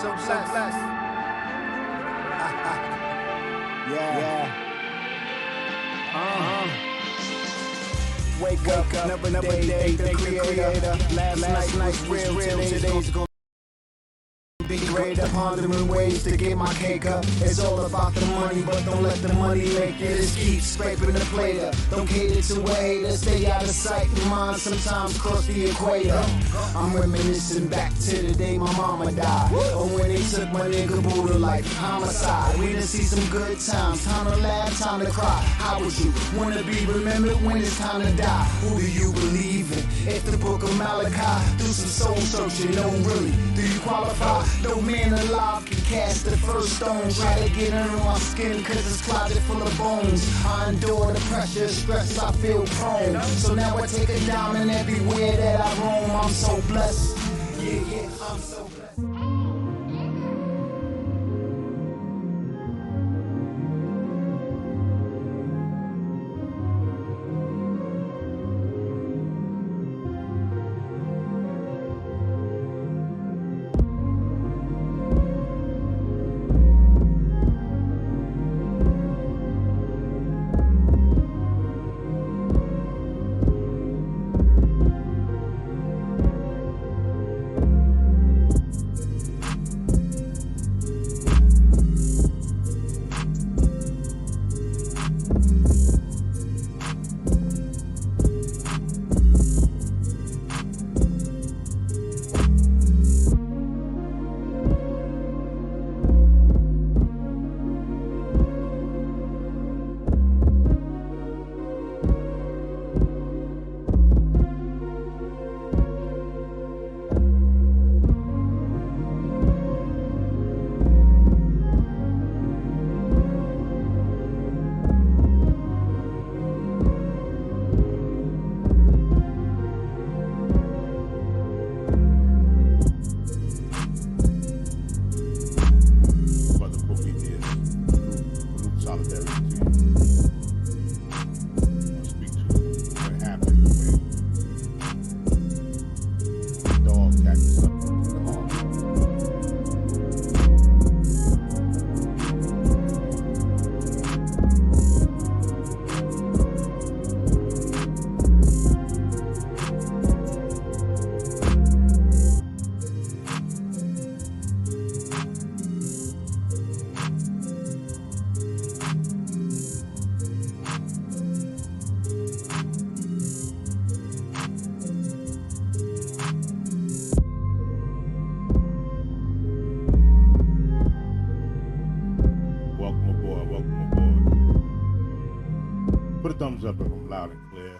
So blessed. Yeah. Wake up, another day, thank the creator. Last night was real, today's gonna be greater. Pondering ways to get my cake up. It's all about the money, but don't let the money make it. Just keep scraping the plate up. Don't cater to a hater. Stay out of sight and mind. Sometimes cross the equator. I'm reminiscing back to the day my mama died. Or when they took my nigga Buddha like homicide. We done see some good times. Time to laugh, time to cry. How would you wanna be remembered when it's time to die? Who do you believe in? If the book of Malachi, do some soul searching. No, really, do you qualify? No man alive can cast the first stone. Try to get under my skin cause it's closet full of bones. I endure the pressure, stress, I feel prone. So now I take a diamond everywhere that I roam. I'm so blessed. Yeah, I'm so blessed. Put a thumbs up if I'm loud and clear.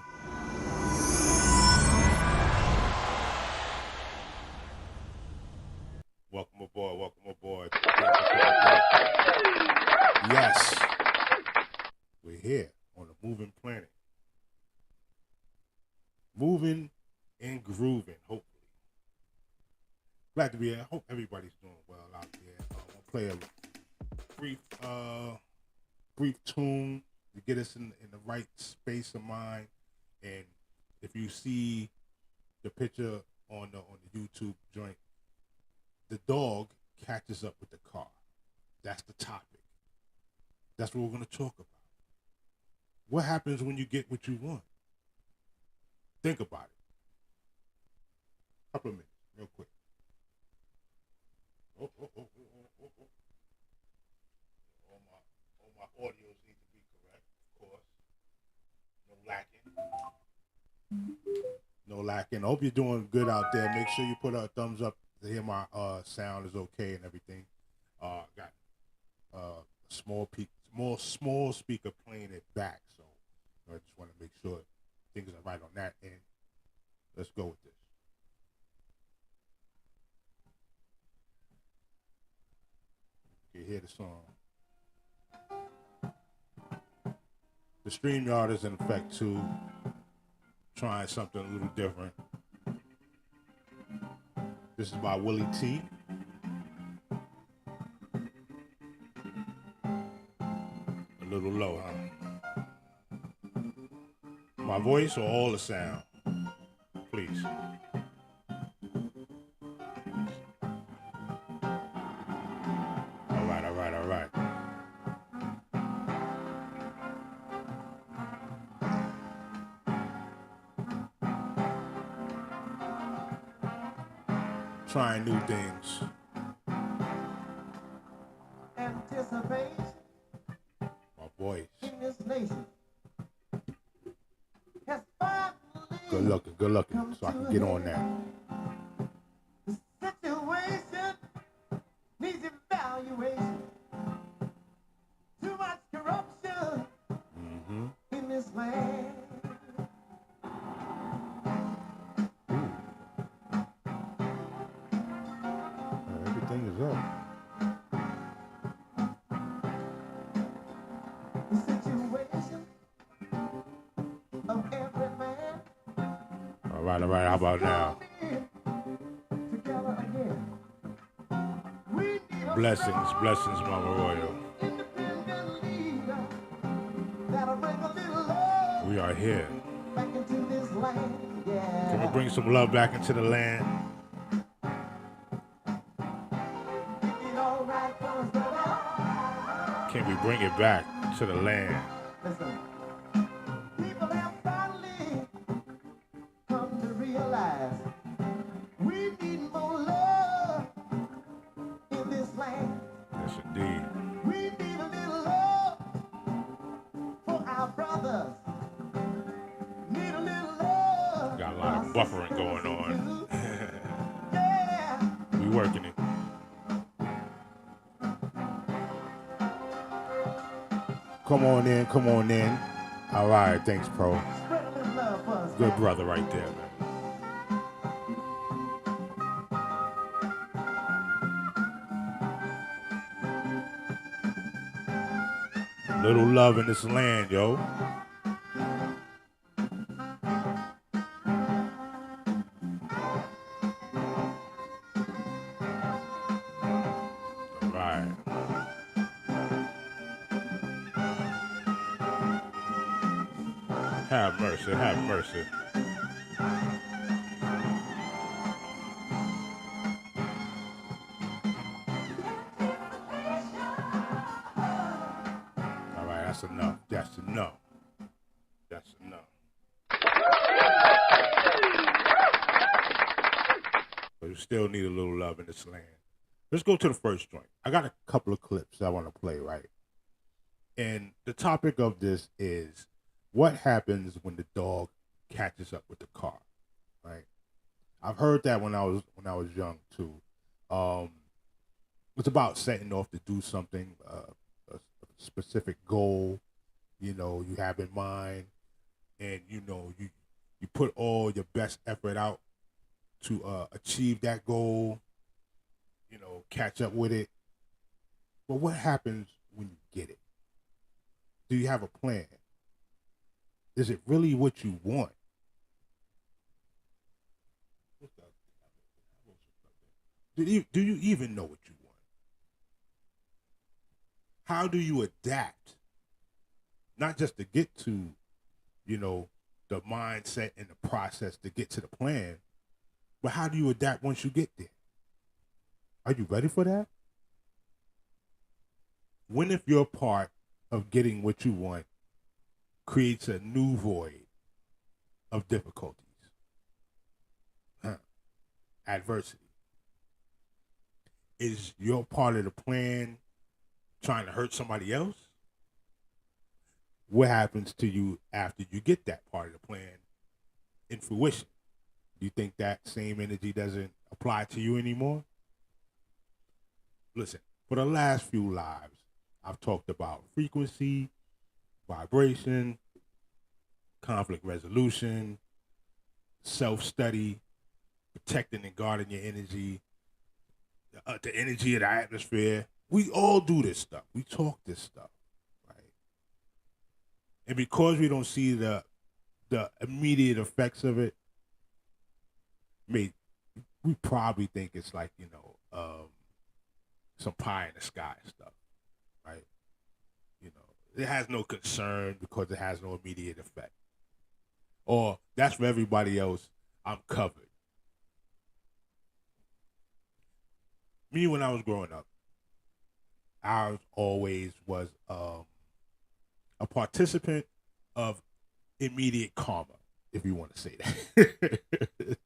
Welcome aboard, welcome aboard. Yes, we're here on the Moving Planet. Moving and grooving, hopefully. Glad to be here. I hope everybody's doing well out there. I'll play a brief tune to get us in the right space of mind. And if you see the picture on the YouTube joint, the dog catches up with the car. That's the topic. That's what we're going to talk about. What happens when you get what you want? Think about it. Couple of minutes, real quick. Oh. All my audios need to be correct, of course. No lacking. I hope you're doing good out there. Make sure you put a thumbs up to hear my sound is okay and everything. Got a small speaker playing it back, so I just want to make sure things are right on that end. Let's go with this. You hear the song. The StreamYard is in effect too. Trying something a little different. This is by Willie T. A little low, huh? My voice or all the sound? Please. trying new things. Anticipation My voice. in this nation has finally Good looking, so I can get on that. The situation needs evaluation. Too much corruption in this land. Everything is up. The situation of every man. All right. How about now? Together again. We need a Blessings, Mama Royal. independent leader that'll bring a little love We are here. back into this land. Yeah. Can we bring some love back into the land? It all right for us, brother. Can we bring it back to the land? Listen. People have finally come to realize we need more love in this land. Yes, indeed. We need a little love for our brothers. Need a little love. Got a lot of for our buffering going on. sisters, too. Yeah. We working it. Come on in. All right, thanks, Pro. Spread a little love for us. Good man. brother right there, man. Little love in this land, yo. All right. Have mercy, have mercy. All right, that's enough. That's enough. That's enough. But we still need a little love in this land. Let's go to the first joint. I got a couple of clips I want to play, right? And the topic of this is what happens when the dog catches up with the car, right? I've heard that when I was young too. It's about setting off to do something, a specific goal, you have in mind, and you put all your best effort out to achieve that goal, catch up with it. But what happens when you get it? Do you have a plan? Is it really what you want? Do you even know what you want? How do you adapt? Not just to get to, the mindset and the process to get to the plan, but how do you adapt once you get there? Are you ready for that? When if your part of getting what you want creates a new void of difficulties, adversity. Is your part of the plan trying to hurt somebody else? What happens to you after you get that part of the plan in fruition? Do you think that same energy doesn't apply to you anymore? Listen, for the last few lives, I've talked about frequency, vibration, conflict resolution, self-study, protecting and guarding your energy, the energy of the atmosphere. We all do this stuff. We talk this stuff, right? And because we don't see the immediate effects of it, we probably think it's like, some pie in the sky stuff, right? It has no concern because it has no immediate effect. Or that's for everybody else, I'm covered. Me, when I was growing up, I always was a participant of immediate karma, if you want to say that.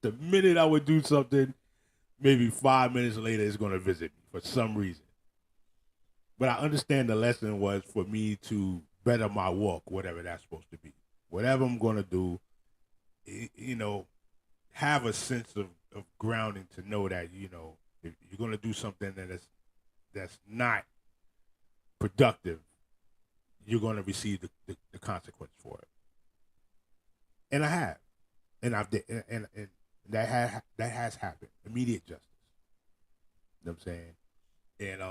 The minute I would do something, maybe 5 minutes later it's going to visit me for some reason. But I understand the lesson was for me to better my walk, whatever that's supposed to be. Whatever I'm going to do, you know, have a sense of grounding to know that, you know, if you're going to do something that's not productive, you're going to receive the consequence for it. And I have. And I've and that has happened. Immediate justice. You know what I'm saying? And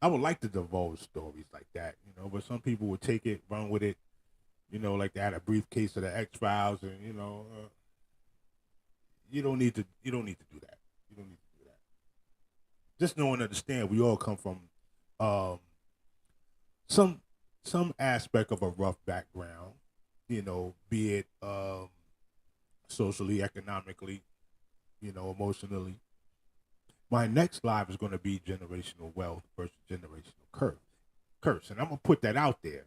I would like to divulge stories like that, you know, but some people would take it, run with it, you know, like they had a briefcase of the X Files, and you know, you don't need to do that. You don't need to do that. Just know and understand, we all come from um, some aspect of a rough background, you know, be it socially, economically, you know, emotionally. My next live is going to be generational wealth versus generational curse, and I'm gonna put that out there,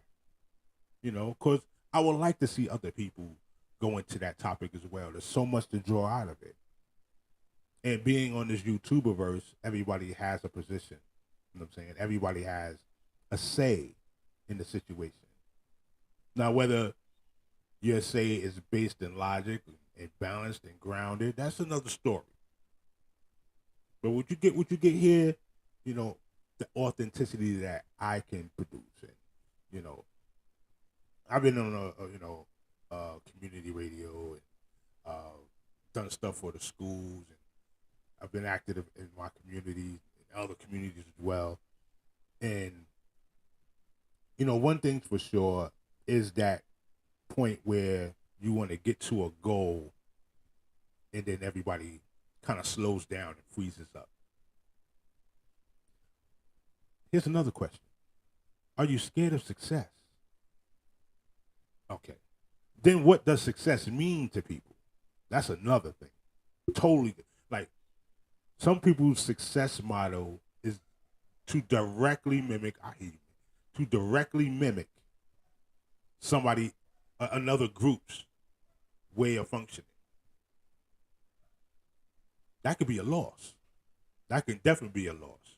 you know, because I would like to see other people go into that topic as well. There's so much to draw out of it, and being on this YouTuberverse, everybody has a position. You know what I'm saying? Everybody has a say in the situation. Now, whether your say is based in logic and balanced and grounded, that's another story. But what you get here, you know, the authenticity that I can produce, and you know, I've been on you know, community radio, and done stuff for the schools, and I've been active in my community and other communities as well. And you know, one thing for sure is that point where you want to get to a goal, and then everybody kind of slows down and freezes up. Here's another question: are you scared of success? Okay. Then what does success mean to people? That's another thing. Totally. Like, some people's success model is to directly mimic, I hate you, to directly mimic somebody, another group's way of functioning. That could be a loss. That can definitely be a loss.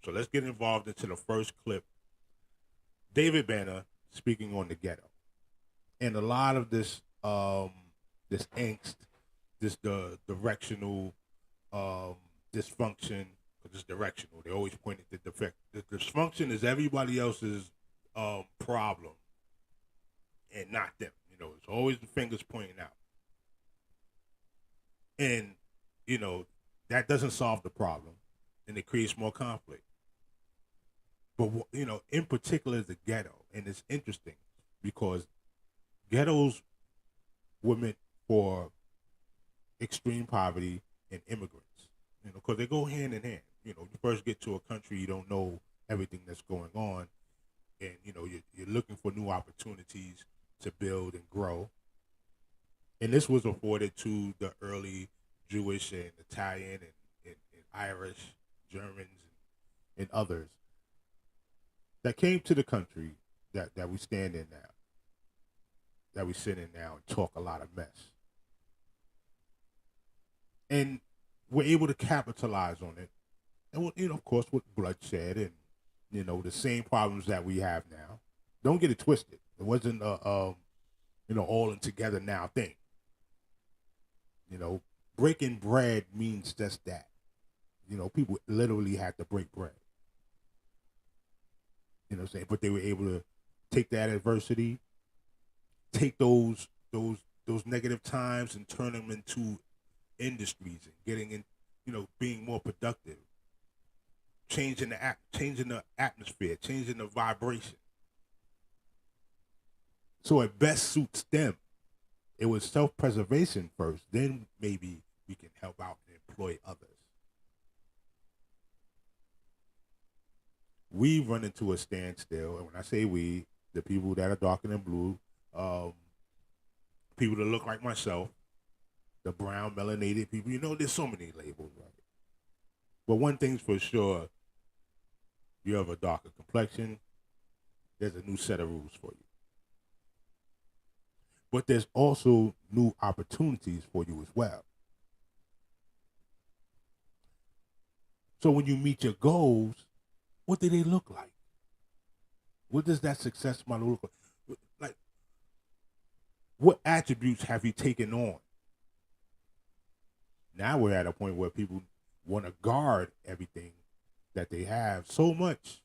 So let's get involved into the first clip. David Banner speaking on the ghetto. And a lot of this this angst, this directional dysfunction, because it's directional. They always point at the defect. The dysfunction is everybody else's problem and not them. You know, it's always the fingers pointing out. And, you know, that doesn't solve the problem, and it creates more conflict. But, you know, in particular, the ghetto. And it's interesting because ghettos were meant for extreme poverty and immigrants, you know, because they go hand in hand. You know, you first get to a country, you don't know everything that's going on, and you know you're looking for new opportunities to build and grow. And this was afforded to the early Jewish and Italian and Irish, Germans, and others that came to the country that we stand in now, that we sit in now and talk a lot of mess. And we're able to capitalize on it. And, you know, of course, with bloodshed and, you know, the same problems that we have now. Don't get it twisted. It wasn't you know, all in together now thing. You know, breaking bread means just that. You know, people literally had to break bread. You know what I'm saying? But they were able to take that adversity, take those negative times and turn them into industries and getting in, you know, being more productive, changing the atmosphere, changing the vibration. So it best suits them. It was self-preservation first, then maybe we can help out and employ others. We run into a standstill, and when I say we, the people that are darker than blue, people that look like myself, the brown melanated people. You know, there's so many labels, right? But one thing's for sure: you have a darker complexion, there's a new set of rules for you. But there's also new opportunities for you as well. So when you meet your goals, what do they look like? What does that success model look like? Like, what attributes have you taken on? Now we're at a point where people want to guard everything that they have so much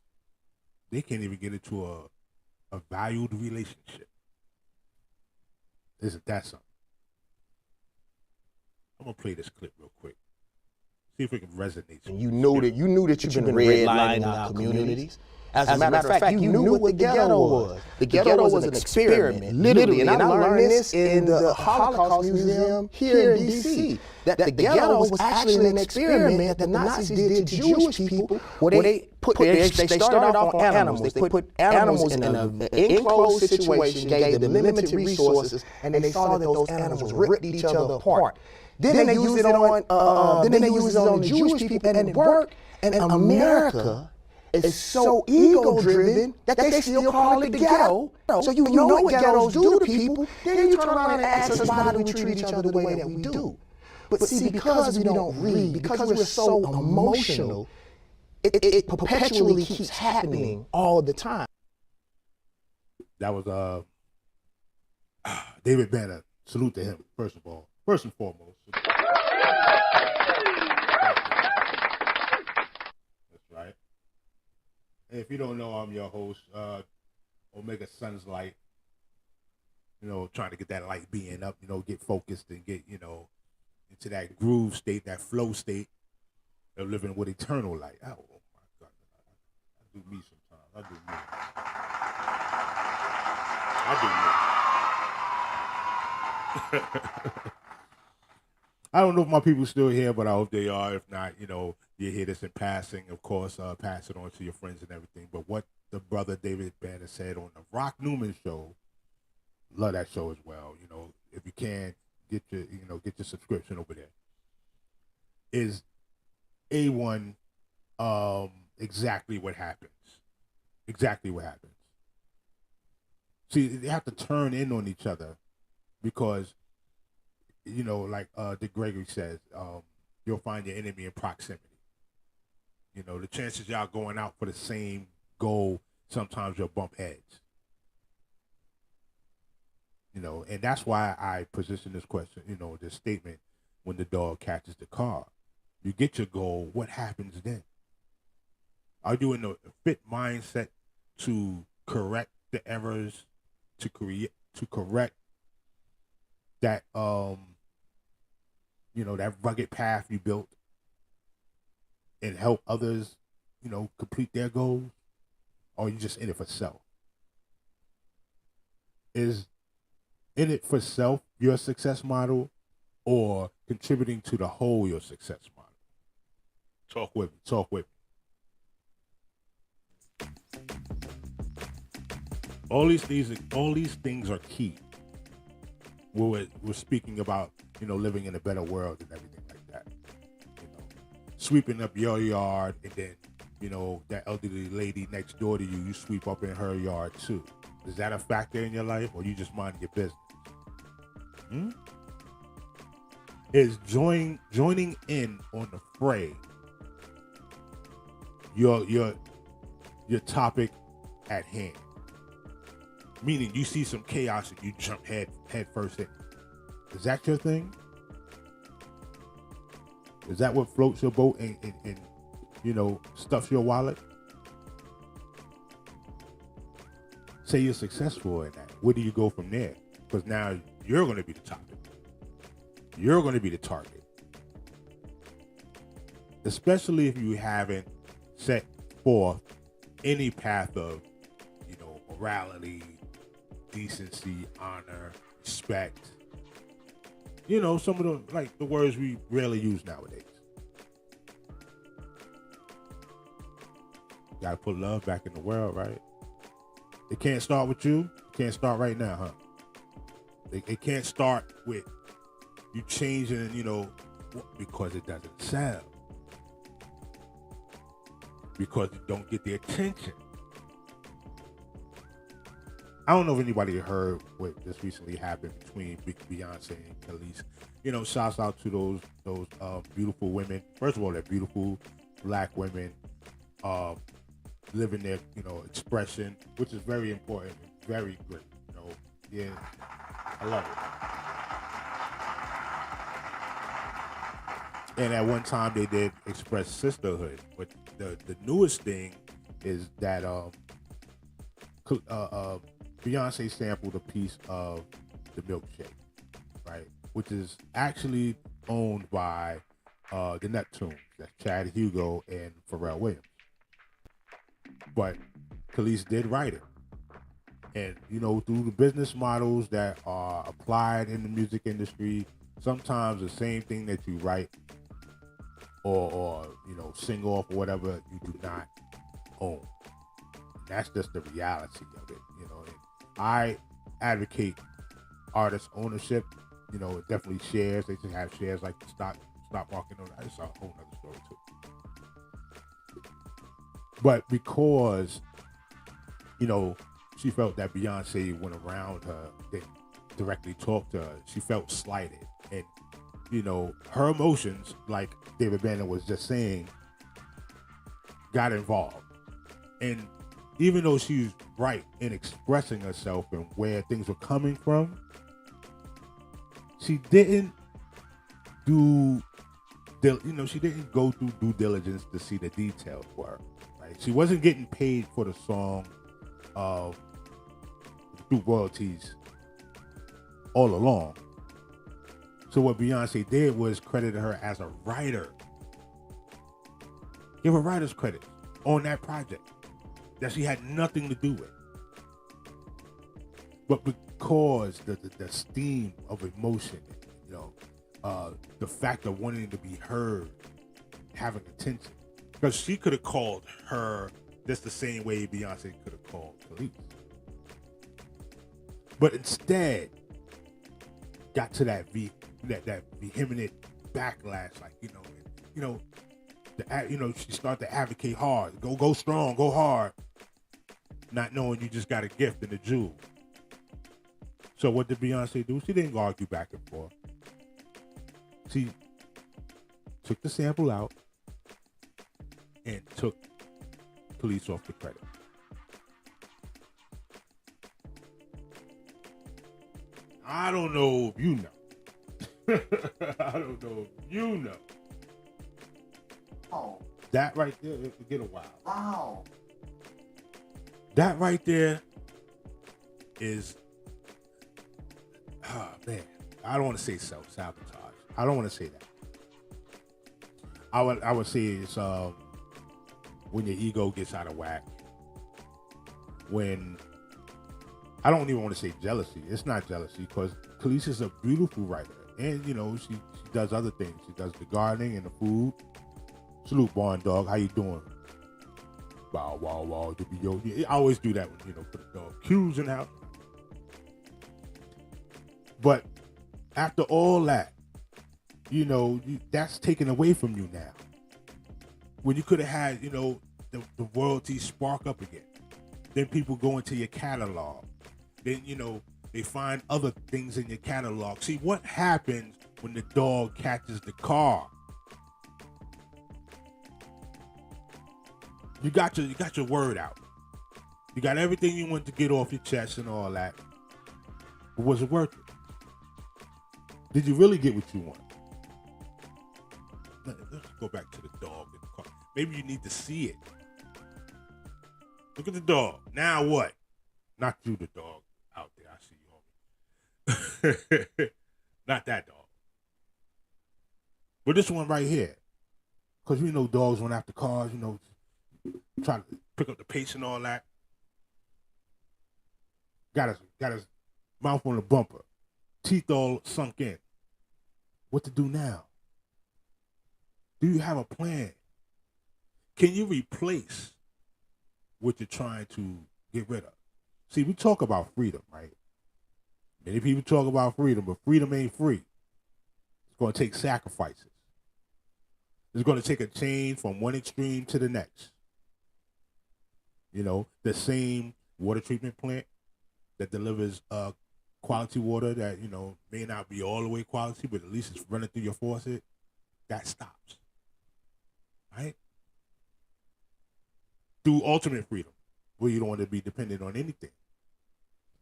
they can't even get into a valued relationship. Isn't that something? I'm gonna play this clip real quick. See if it can resonate. And you knew that you've been redlining our communities. As a matter of fact, you knew what the ghetto was. The ghetto was an experiment, literally. And I learned this in the Holocaust Museum here in D.C. That the ghetto was actually an experiment that the Nazis did to Jewish people, where they started off on animals. They put animals in an enclosed situation, gave them limited resources, and they saw that those animals ripped each other apart. Then they used it on the Jewish people, and it worked. And America is so ego-driven that they still call it the ghetto. So you know what ghettos do to people, then you turn around and ask us why do we treat each other the way that we do. But see, because we don't read, because we're so emotional, it perpetually keeps happening all the time. That was David Banner. Salute to him, first and foremost. That's right. And if you don't know, I'm your host, Omega Sun's Light. Trying to get that light being up, get focused and get, into that groove state, that flow state of living with eternal light. Oh my God. I do me sometimes. I don't know if my people still here, but I hope they are. If not, you hear this in passing. Of course, pass it on to your friends and everything. But what the brother David Banner said on the Rock Newman show, love that show as well. If you can, get your subscription over there. Is A1 exactly what happens? Exactly what happens. See, they have to turn in on each other because, like Dick Gregory says, you'll find your enemy in proximity. The chances y'all going out for the same goal, sometimes you'll bump heads. And that's why I position this question, this statement, when the dog catches the car. You get your goal, what happens then? Are you in a fit mindset to correct the errors, to correct that that rugged path you built and help others, complete their goals? Or are you just in it for self? Is in it for self your success model, or contributing to the whole your success model? Talk with me. All these things are key. We're speaking about, living in a better world and everything like that. Sweeping up your yard, and then, that elderly lady next door to you sweep up in her yard too. Is that a factor in your life, or you just mind your business? Is joining in on the fray your topic at hand? Meaning you see some chaos and you jump head first in. Is that your thing? Is that what floats your boat and stuffs your wallet? Say you're successful in that. Where do you go from there? Because now you're going to be the topic. You're going to be the target. Especially if you haven't set forth any path of, morality, decency, honor, respect. Some of the words we rarely use nowadays. Gotta put love back in the world, right? It can't start with you. It can't start right now, huh? It can't start with you changing, because it doesn't sell. Because you don't get the attention. I don't know if anybody heard what just recently happened between Beyonce and Khalees. Shouts out to those beautiful women. First of all, they're beautiful. black women living their, expression, which is very important, very great. Yeah, I love it. And at one time they did express sisterhood, but the newest thing is that Beyonce sampled a piece of the milkshake, right? Which is actually owned by the Neptunes. That's Chad Hugo and Pharrell Williams. But Khalees did write it. And, through the business models that are applied in the music industry, sometimes the same thing that you write or sing off or whatever, you do not own. That's just the reality of it, And I advocate artist ownership. Definitely shares. They should have shares like the stock market. That's a whole other story too. But because, she felt that Beyonce went around her, didn't directly talk to her, she felt slighted. And, her emotions, like David Banner was just saying, got involved. And even though she's right in expressing herself and where things were coming from, she didn't she didn't go through due diligence to see the details were, right? She wasn't getting paid for the song through royalties all along. So what Beyonce did was credit her as a writer. Give her writer's credit on that project that she had nothing to do with. But because the steam of emotion, the fact of wanting to be heard, having attention, because she could have called her just the same way Beyonce could have called Khalees. But instead, got to that vehement backlash, like she started to advocate hard, go strong, go hard, not knowing you just got a gift and a jewel. So what did Beyonce do? She didn't argue back and forth. She took the sample out and took Khalees off the credit. I don't know if you know. I don't know if you know. Oh. That right there, it get a while. Wow. That right there is, man, I don't want to say self-sabotage. I don't want to say that. I would say it's when your ego gets out of whack. When I don't even want to say jealousy. It's not jealousy because Khalees is a beautiful writer, and she does other things. She does the gardening and the food. Salute, Barn Dog. How you doing? Bow wow wow. I always do that when put the dog cues in the house. But after all that, that's taken away from you now. When you could have had, the royalties spark up again. Then people go into your catalog. Then, they find other things in your catalog. See, what happens when the dog catches the car? You got your word out. You got everything you want to get off your chest and all that. But was it worth it? Did you really get what you want? Let's go back to the dog in the car. Maybe you need to see it. Look at the dog. Now what? Not you, the dog out there. I see you, homie. Not that dog. But this one right here. Because dogs run after cars, try to pick up the pace and all that. Got his mouth on the bumper. Teeth all sunk in. What to do now? Do you have a plan? Can you replace what you're trying to get rid of? See, we talk about freedom, right? Many people talk about freedom, but freedom ain't free. It's going to take sacrifices. It's going to take a change from one extreme to the next. The same water treatment plant that delivers quality water that, may not be all the way quality, but at least it's running through your faucet, that stops. Right? through ultimate freedom, where you don't want to be dependent on anything.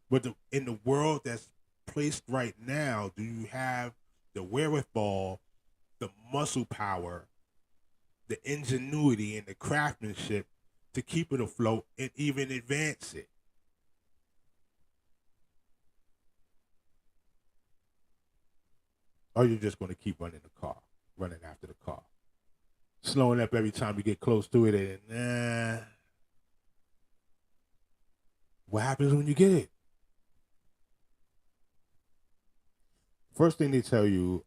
But in the world that's placed right now, do you have the wherewithal, the muscle power, the ingenuity, and the craftsmanship to keep it afloat and even advance it? Or you're just going to keep running after the car, slowing up every time you get close to it, and what happens when you get it? First thing they tell you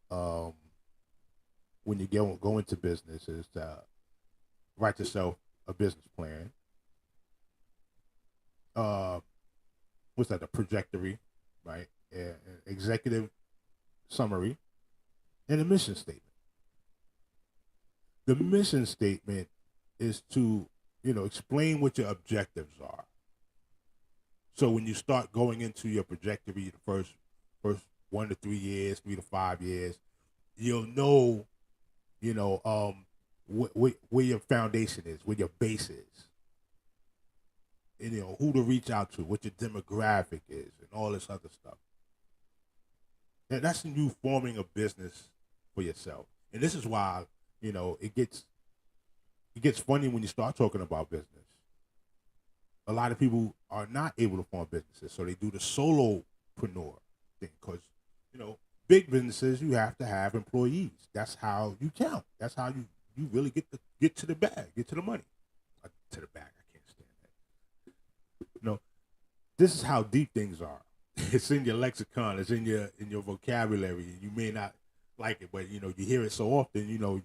when you go into business is to write yourself a business plan. What's that? A trajectory, right? An executive summary, and a mission statement. The mission statement is to, explain what your objectives are. So when you start going into your trajectory, the first 1 to 3 years, 3 to 5 years, you'll know, where your foundation is, where your base is, and, who to reach out to, what your demographic is, and all this other stuff. And that's you forming a business for yourself. And this is why, it gets funny when you start talking about business. A lot of people are not able to form businesses, so they do the solopreneur thing. Because, big businesses, you have to have employees. That's how you count. That's how you really get to the bag, get to the money. To the bag, I can't stand that. This is how deep things are. It's in your lexicon. It's in your vocabulary. You may not like it, but you hear it so often.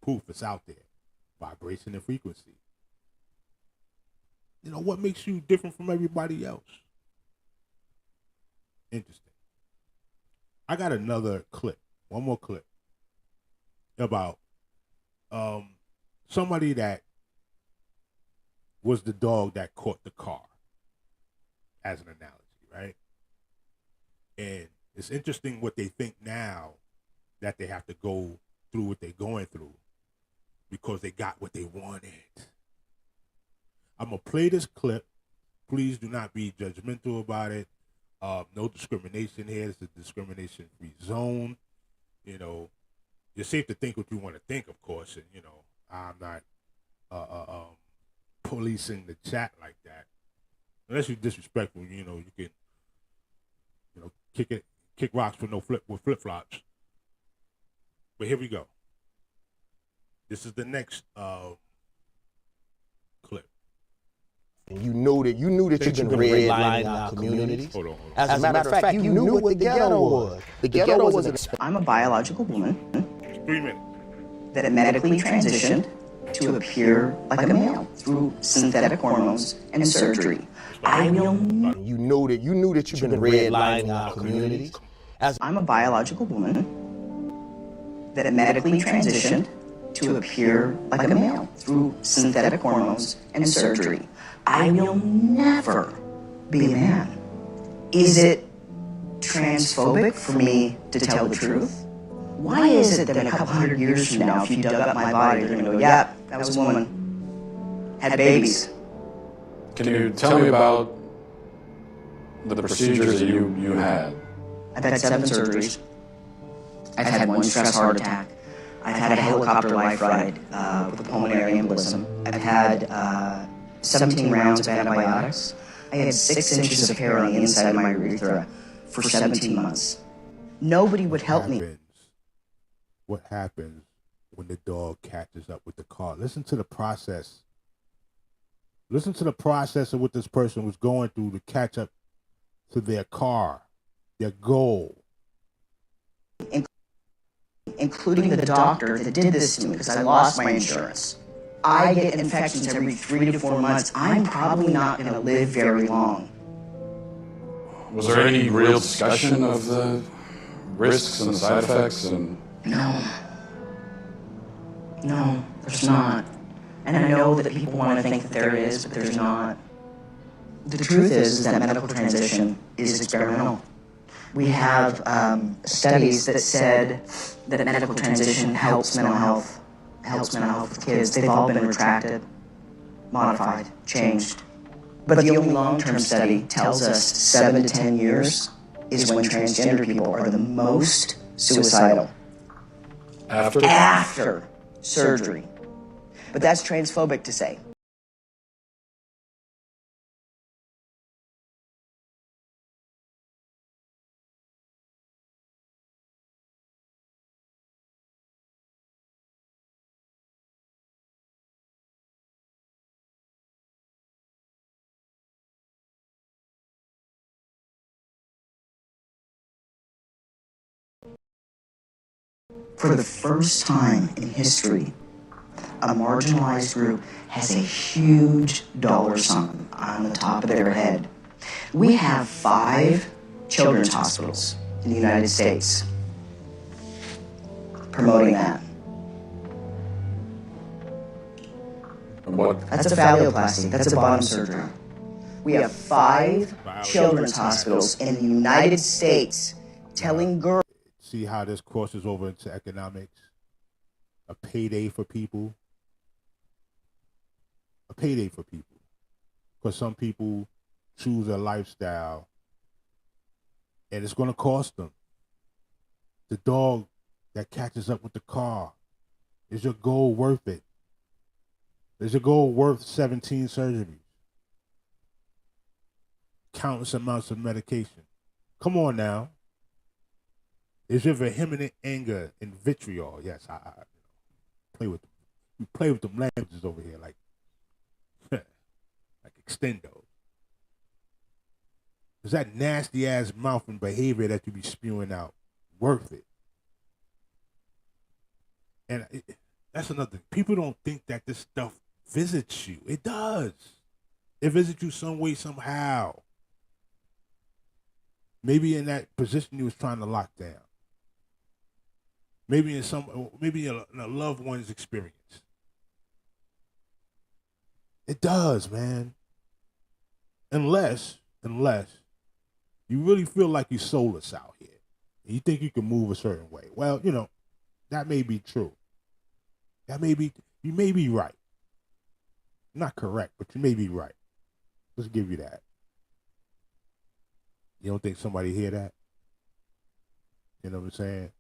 Poof, it's out there. Vibration and frequency. What makes you different from everybody else? Interesting. I got another clip. One more clip about somebody that was the dog that caught the car, as an analogy, right? And it's interesting what they think now that they have to go through what they're going through because they got what they wanted. I'm going to play this clip. Please do not be judgmental about it. No discrimination here. It's a discrimination-free zone. You're safe to think what you want to think, of course. And, I'm not policing the chat like that. Unless you're disrespectful, you can, kick rocks with flip-flops. But here we go. This is the next clip. And you knew that you've been redlining our communities. Hold on. As a matter of fact, you knew what the ghetto was. The ghetto was an I'm a biological woman 3 minutes. that medically transitioned to appear like a male through synthetic hormones and surgery. You knew that you've been redlining our communities. I'm a biological woman that medically transitioned to appear like a male through synthetic hormones and surgery. I will never be a man. Is it transphobic for me to tell the truth? Why is it that a couple hundred years from now, if you dug up my body, they're going to go, yeah, that was a woman, had babies? Can you tell me about the procedures that you had? I've had 7 surgeries. I've had 1 stress heart attack. I've had a helicopter life ride with a pulmonary embolism. I've had 17 rounds of antibiotics. I had 6 inches of hair on the inside of my urethra for 17 months. Nobody would help me. What happens when the dog catches up with the car? Listen to the process. Listen to the process of what this person was going through to catch up to their car, their goal. Including the doctor that did this to me because I lost my insurance. I get infections every 3 to 4 months. I'm probably not going to live very long. Was there any real discussion of the risks and the side effects? No, there's not. And I know that people want to think that there is, but there's not. The truth is that medical transition is experimental. We have studies that said that medical transition helps mental health with kids. They've all been retracted. modified, changed. But the only long-term study tells us 7 to 10 years is when transgender people are the most suicidal. After surgery. But that's transphobic to say. For the first time in history, a marginalized group has a huge dollar sum on the top of their head. We have 5 children's hospitals in the United States promoting that. What? That's a phalloplasty. That's a bottom surgery. We have 5 children's hospitals in the United States telling girls. See how this crosses over into economics? A payday for people. A payday for people. Because some people choose a lifestyle and it's going to cost them. The dog that catches up with the car, is your goal worth it? Is your goal worth 17 surgeries? Countless amounts of medication. Come on now. Is your vehement anger and vitriol? Yes, I play with them. We play with them languages over here like like extendo. Is that nasty ass mouth and behavior that you be spewing out worth it? And that's another thing. People don't think that this stuff visits you. It does. It visits you some way, somehow. Maybe in that position you was trying to lock down. Maybe in a loved one's experience. It does, man. Unless you really feel like you're soulless out here. And you think you can move a certain way. Well, that may be true. You may be right. Not correct, but you may be right. Let's give you that. You don't think somebody hear that? You know what I'm saying?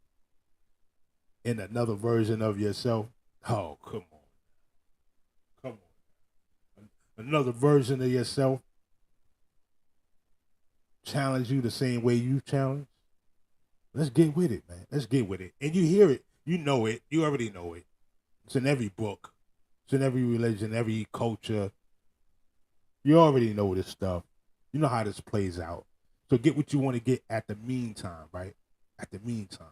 In another version of yourself. Oh, come on. Another version of yourself challenge you the same way you challenge. Let's get with it, man. Let's get with it. And you hear it. You know it. You already know it. It's in every book. It's in every religion, every culture. You already know this stuff. You know how this plays out. So get what you want to get at the meantime, right? At the meantime.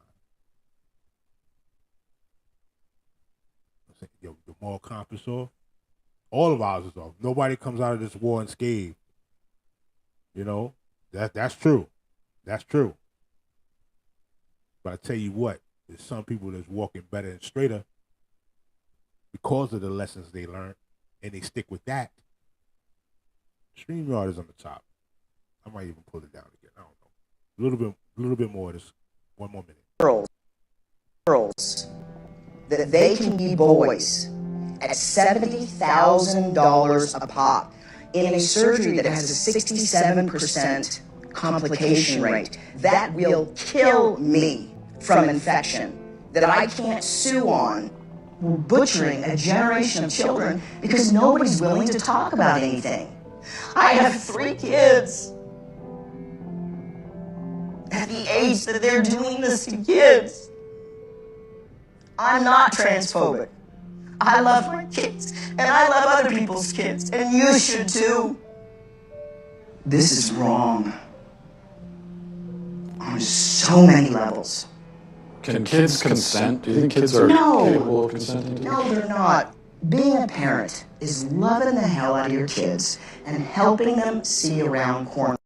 Yo, the moral compass off. All of ours is off. Nobody comes out of this war unscathed. That's true. That's true. But I tell you what, there's some people that's walking better and straighter because of the lessons they learned, and they stick with that. StreamYard is on the top. I might even pull it down again. I don't know. A little bit more of this. 1 more minute. Girls that they can be boys at $70,000 a pop in a surgery that has a 67% complication rate. That will kill me from infection that I can't sue on. We're butchering a generation of children because nobody's willing to talk about anything. I have 3 kids. At the age that they're doing this to kids. I'm not transphobic. I love my kids, and I love other people's kids, and you should too. This is wrong. On so many levels. Can kids consent? Do you think kids are capable of consenting? No, they're not. Being a parent is loving the hell out of your kids and helping them see around corners.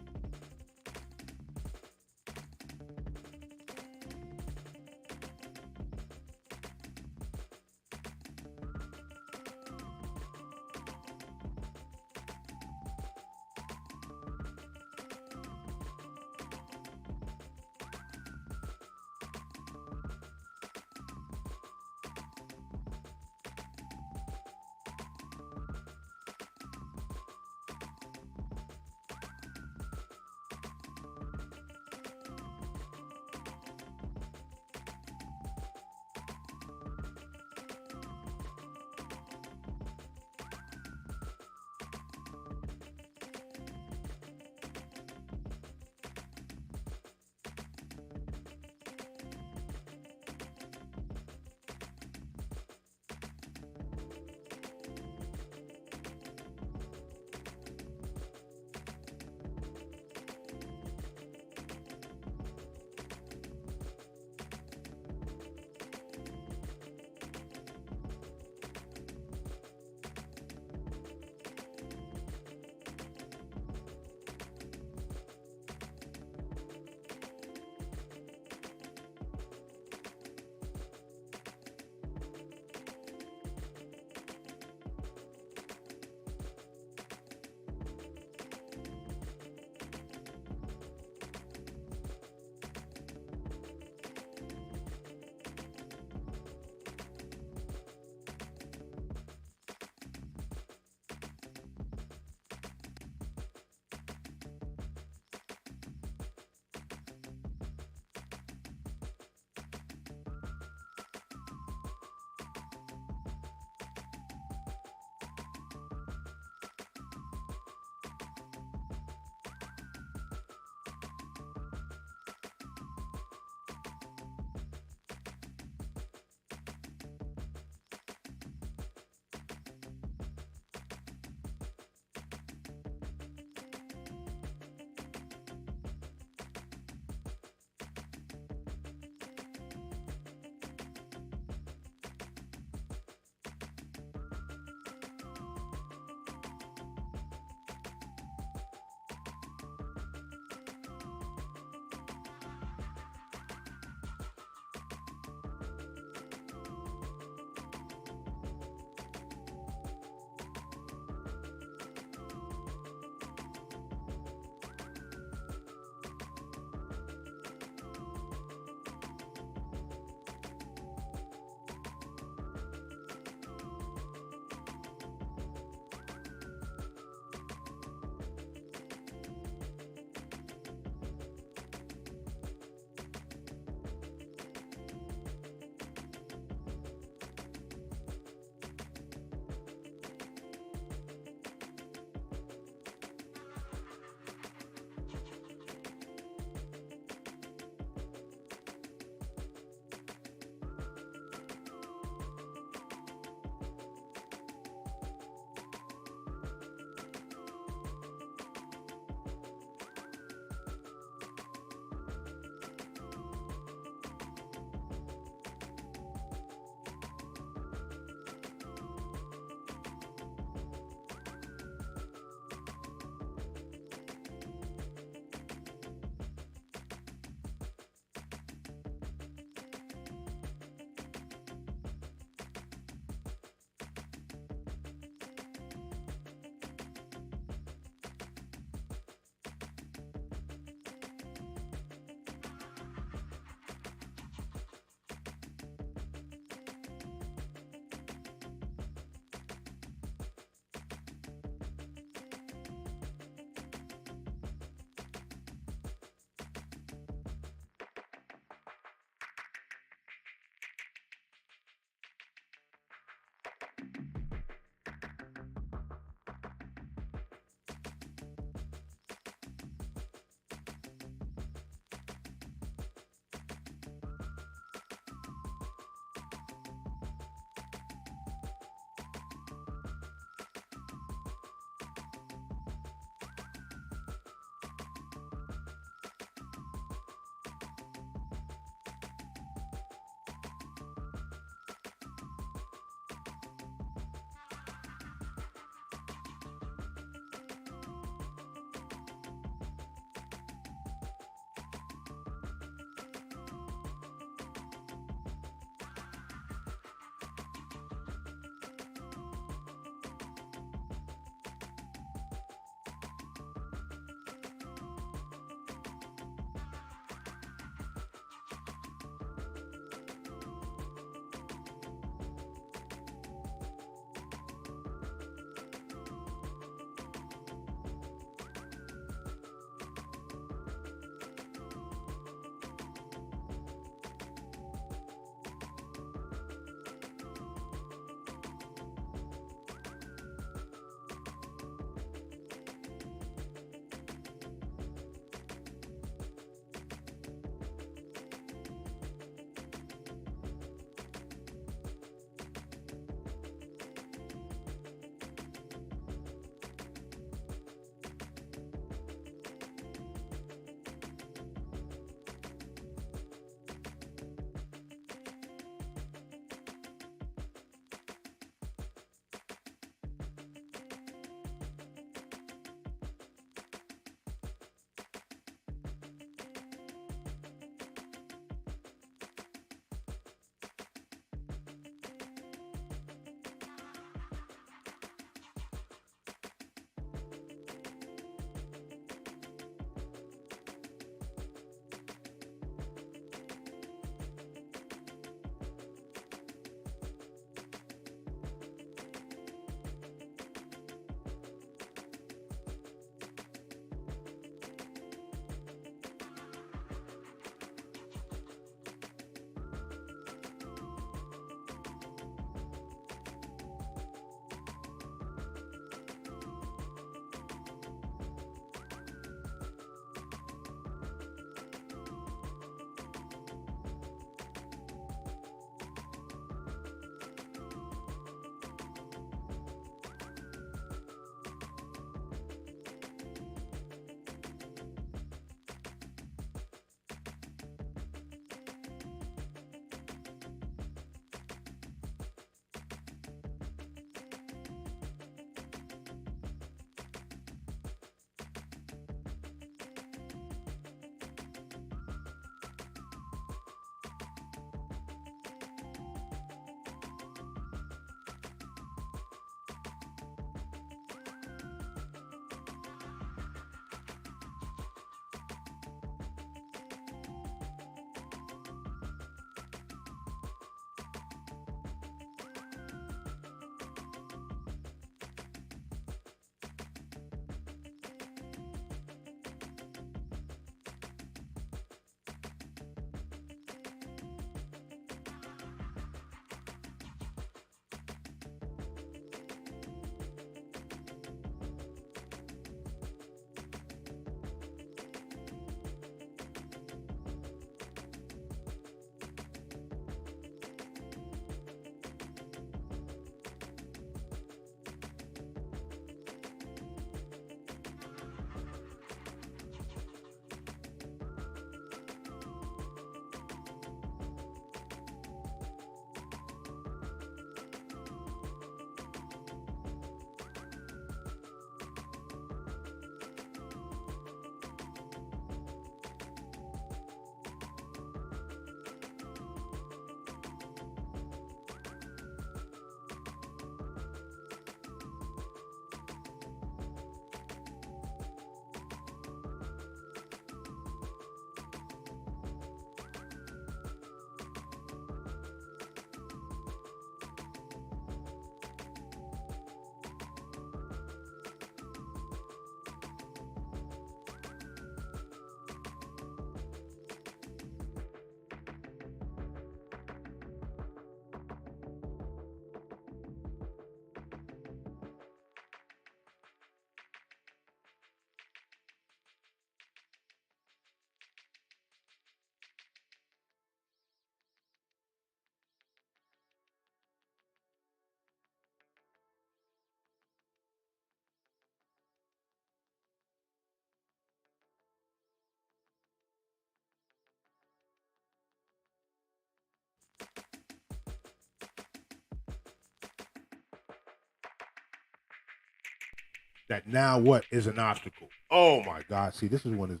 that now what is an obstacle. Oh my God. See, this is when it's,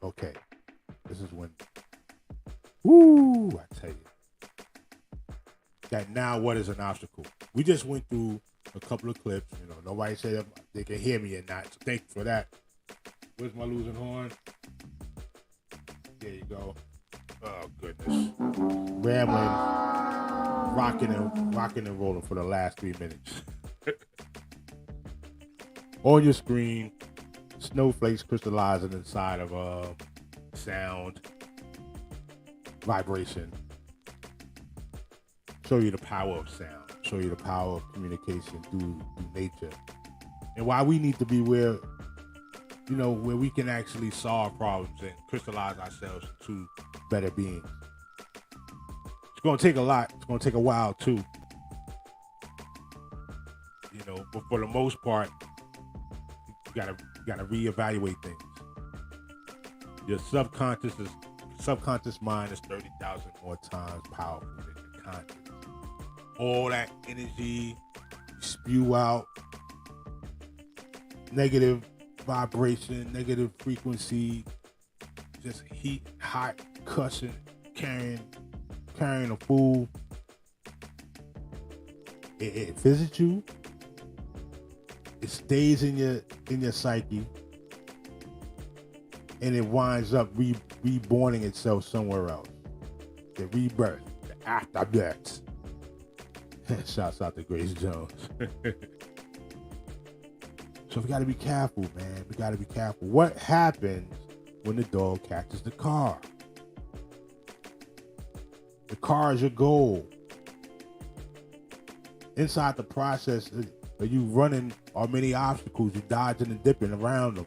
okay. This is when, woo, I tell you. That now what is an obstacle. We just went through a couple of clips. You know, nobody said they can hear me or not. So thank you for that. Where's my losing horn? There you go. Oh goodness. Rambling, rocking and rolling for the last 3 minutes. On your screen, snowflakes crystallizing inside of sound, vibration. Show you the power of sound. Show you the power of communication through nature. And why we need to be where we can actually solve problems and crystallize ourselves into better beings. It's going to take a lot. It's going to take a while too. But for the most part, you gotta reevaluate things. Your subconscious mind is 30,000 more times powerful than your conscious. All that energy you spew out, negative vibration, negative frequency, just heat, hot, cussing, carrying a fool. It visits you. It stays in your psyche, and it winds up reborning itself somewhere else. The rebirth, the afterbirth. Shouts out to Grace Jones. So we got to be careful, man. We got to be careful. What happens when the dog catches the car? The car is your goal. Inside the process of you running are many obstacles. You dodging and dipping around them.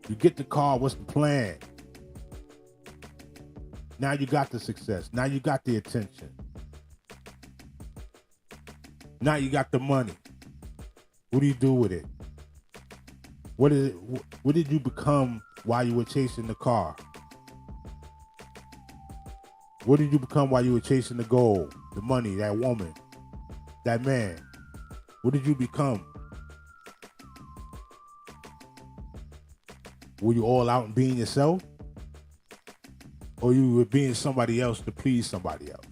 You get the car. What's the plan? Now you got the success. Now you got the attention. Now you got the money. What do you do with it? What did you become while you were chasing the car? What did you become while you were chasing the goal, the money, that woman, that man? What did you become? Were you all out and being yourself? Or you were being somebody else to please somebody else?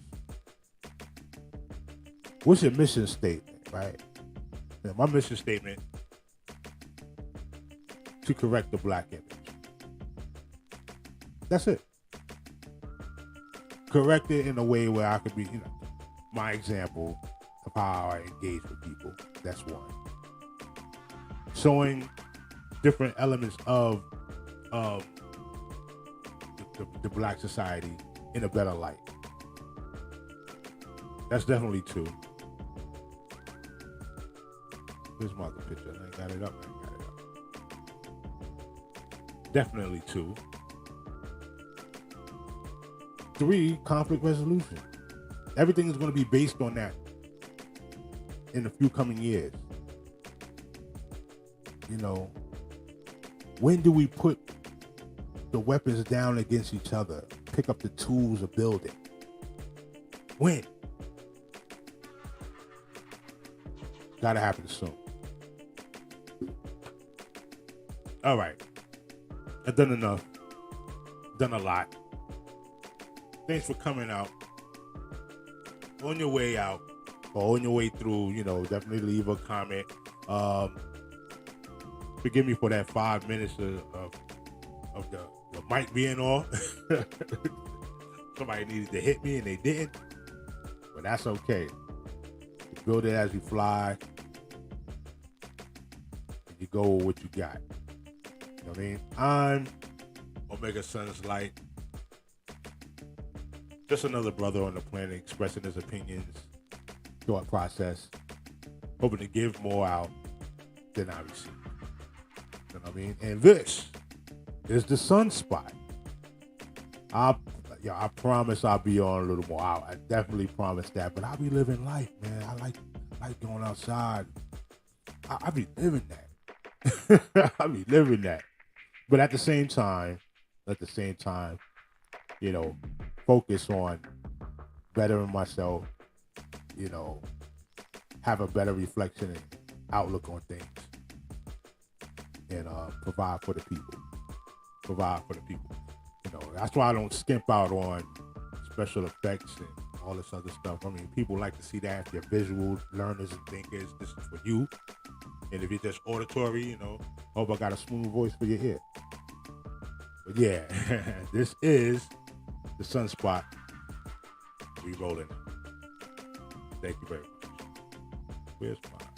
What's your mission statement, right? Now, my mission statement, to correct the black image. That's it. Correct it in a way where I could be, my example of how I engage with people. That's one. Showing different elements of the black society in a better light. That's definitely two. Where's my other picture? I ain't got it up. Definitely two. 3, conflict resolution. Everything is going to be based on that in a few coming years. When do we put the weapons down against each other? Pick up the tools of building. When? Gotta happen soon. All right. I've done enough. Done a lot. Thanks for coming out. On your way out, or on your way through, definitely leave a comment. Forgive me for that 5 minutes of the mic being off. Somebody needed to hit me and they didn't. But that's okay. You build it as you fly. And you go with what you got. You know what I mean? I'm Omega Sun's Light. Just another brother on the planet expressing his opinions, thought process, hoping to give more out than I receive. You know what I mean? And this is the Sunspot. I promise I'll be on a little more. I definitely promise that. But I'll be living life, man. I like going outside. I be living that. I be living that. But at the same time, focus on bettering myself, you know, have a better reflection and outlook on things, and provide for the people. Provide for the people. You know, that's why I don't skimp out on special effects and all this other stuff. I mean, people like to see that if they're visual learners and thinkers. This is for you. And if you're just auditory, you know, hope I got a smooth voice for your ear. But yeah, this is the Sunspot. We rolling. Thank you very much. Where's mine?